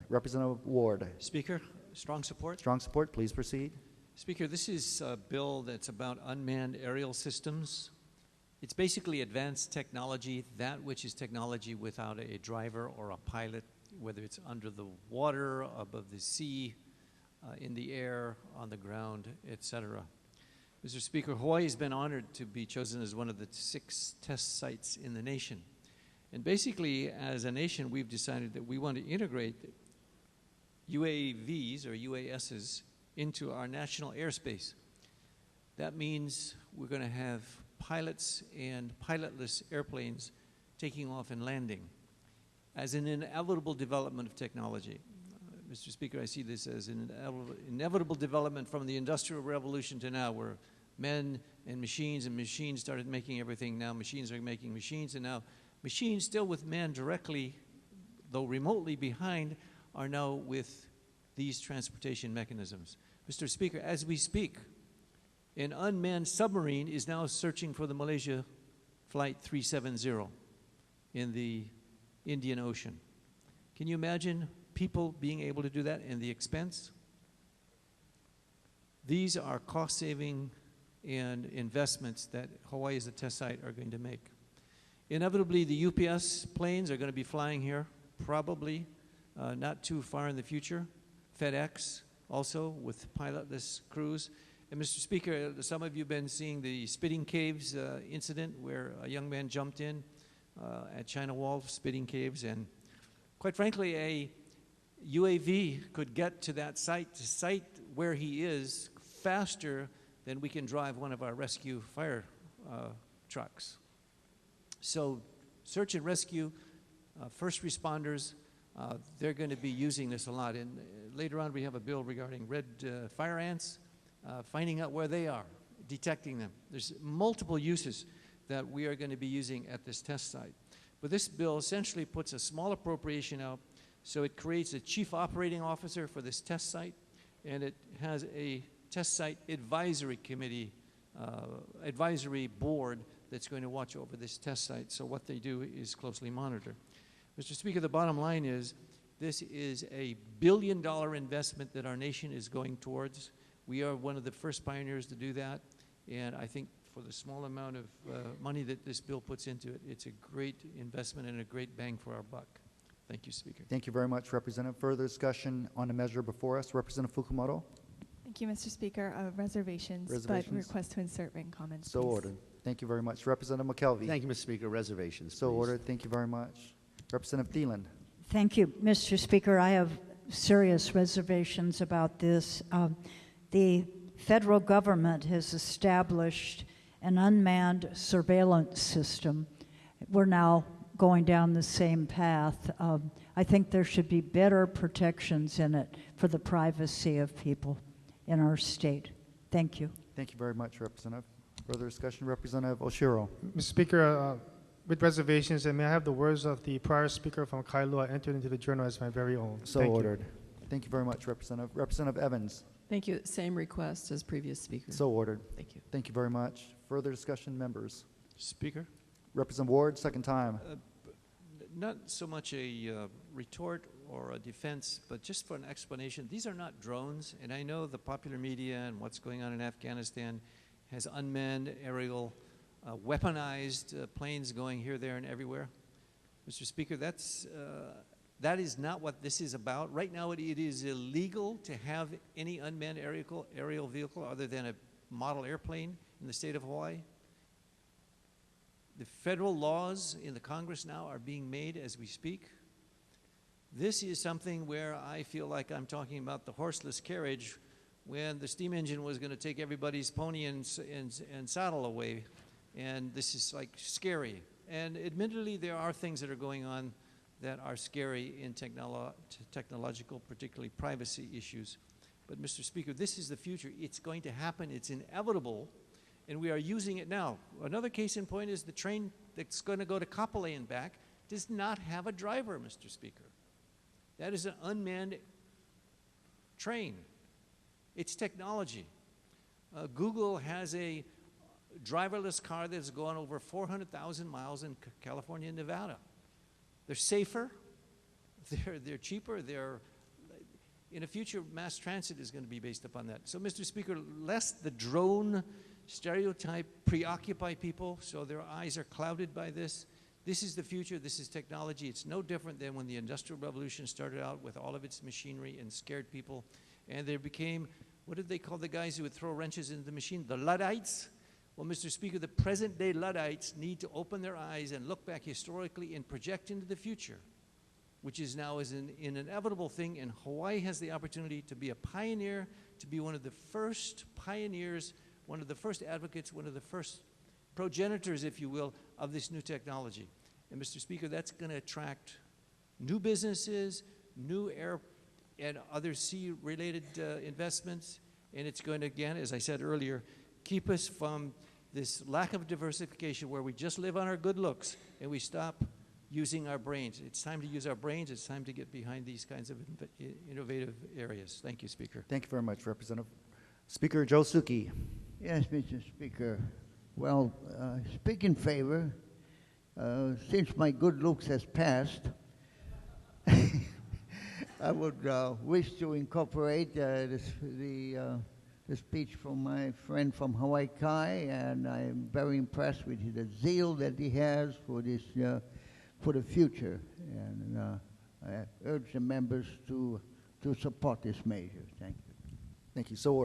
Representative Ward. Speaker, strong support. Strong support. Please proceed. Speaker, this is a bill that's about unmanned aerial systems. It's basically advanced technology, that which is technology without a driver or a pilot, whether it's under the water, above the sea, in the air, on the ground, etc. Mr. Speaker, Hawaii has been honored to be chosen as one of the 6 test sites in the nation. And basically, as a nation, we've decided that we want to integrate UAVs or UASs into our national airspace. That means we're going to have pilots and pilotless airplanes taking off and landing as an inevitable development of technology. Mr. Speaker, I see this as an inevitable development from the Industrial Revolution to now, where men and machines started making everything. Now machines are making machines, and now machines, still with man directly, though remotely behind, are now with these transportation mechanisms. Mr. Speaker, as we speak, an unmanned submarine is now searching for the Malaysia Flight 370 in the Indian Ocean. Can you imagine people being able to do that and the expense? These are cost-saving and investments that Hawaii as a test site are going to make. Inevitably, the UPS planes are going to be flying here, probably not too far in the future. FedEx also with pilotless crews. And Mr. Speaker, some of you have been seeing the Spitting Caves incident where a young man jumped in at China Wall, Spitting Caves, and quite frankly, a UAV could get to that site where he is faster than we can drive one of our rescue fire trucks. So search and rescue, first responders, they're going to be using this a lot. And later on we have a bill regarding red fire ants, finding out where they are, detecting them. There's multiple uses that we are going to be using at this test site. But this bill essentially puts a small appropriation out, so it creates a chief operating officer for this test site, and it has a test site advisory committee, advisory board that's going to watch over this test site. So what they do is closely monitor. Mr. Speaker, the bottom line is this is a billion-dollar investment that our nation is going towards. We are one of the first pioneers to do that, and I think for the small amount of money that this bill puts into it, it's a great investment and a great bang for our buck. Thank you, Speaker. Thank you very much, Representative. Further discussion on the measure before us. Representative Fukumoto. Thank you, Mr. Speaker. Reservations, but request to insert written comments. So please. ordered. Thank you very much. Representative McKelvey. Thank you, Mr. Speaker. Reservations, So please. ordered. Thank you very much. Representative Thielen. Thank you, Mr. Speaker. I have serious reservations about this. The federal government has established an unmanned surveillance system. We're now going down the same path. I think there should be better protections in it for the privacy of people in our state. Thank you. Thank you very much, Representative. Further discussion, Representative Oshiro. Mr. Speaker, with reservations, and may I have the words of the prior speaker from Kailua entered into the journal as my very own. So Thank ordered. Thank you very much, Representative. Representative Evans. Thank you. Same request as previous speaker. So ordered. Thank you. Thank you very much. Further discussion, members. Speaker? Representative Ward, second time. Not so much a retort or a defense, but just for an explanation. These are not drones, and I know the popular media and what's going on in Afghanistan has unmanned aerial weaponized planes going here, there, and everywhere. Mr. Speaker, that is not what this is about. Right now it is illegal to have any unmanned aerial vehicle other than a model airplane in the state of Hawaii. The federal laws in the Congress now are being made as we speak. This is something where I feel like I'm talking about the horseless carriage when the steam engine was going to take everybody's pony and saddle away. And this is like scary. And admittedly, there are things that are going on that are scary in technological, particularly privacy issues. But Mr. Speaker, this is the future. It's going to happen. It's inevitable. And we are using it now. Another case in point is the train that's going to go to Kapolei and back does not have a driver, Mr. Speaker. That is an unmanned train. It's technology. Google has a driverless car that's gone over 400,000 miles in California and Nevada. They're safer, they're cheaper, they're In the future, mass transit is going to be based upon that. So, Mr. Speaker, lest the drone stereotype preoccupy people so their eyes are clouded by this, this is the future, this is technology. It's no different than when the Industrial Revolution started out with all of its machinery and scared people. And there became, what did they call the guys who would throw wrenches into the machine? The Luddites? Well, Mr. Speaker, the present-day Luddites need to open their eyes and look back historically and project into the future, which is now an inevitable thing, and Hawaii has the opportunity to be a pioneer, to be one of the first pioneers, one of the first advocates, one of the first progenitors, if you will, of this new technology. And Mr. Speaker, that's going to attract new businesses, new air and other sea-related investments, and it's going to, again, as I said earlier, keep us from this lack of diversification where we just live on our good looks and we stop using our brains. It's time to use our brains. It's time to get behind these kinds of innovative areas. Thank you, Speaker. Thank you very much, Representative. Speaker Joe Souki. Yes, Mr. Speaker. Well, speak in favor. Since my good looks has passed, I would wish to incorporate the speech from my friend from Hawaii Kai, and I'm very impressed with the zeal that he has for this, for the future. And I urge the members to support this measure. Thank you. Thank you. So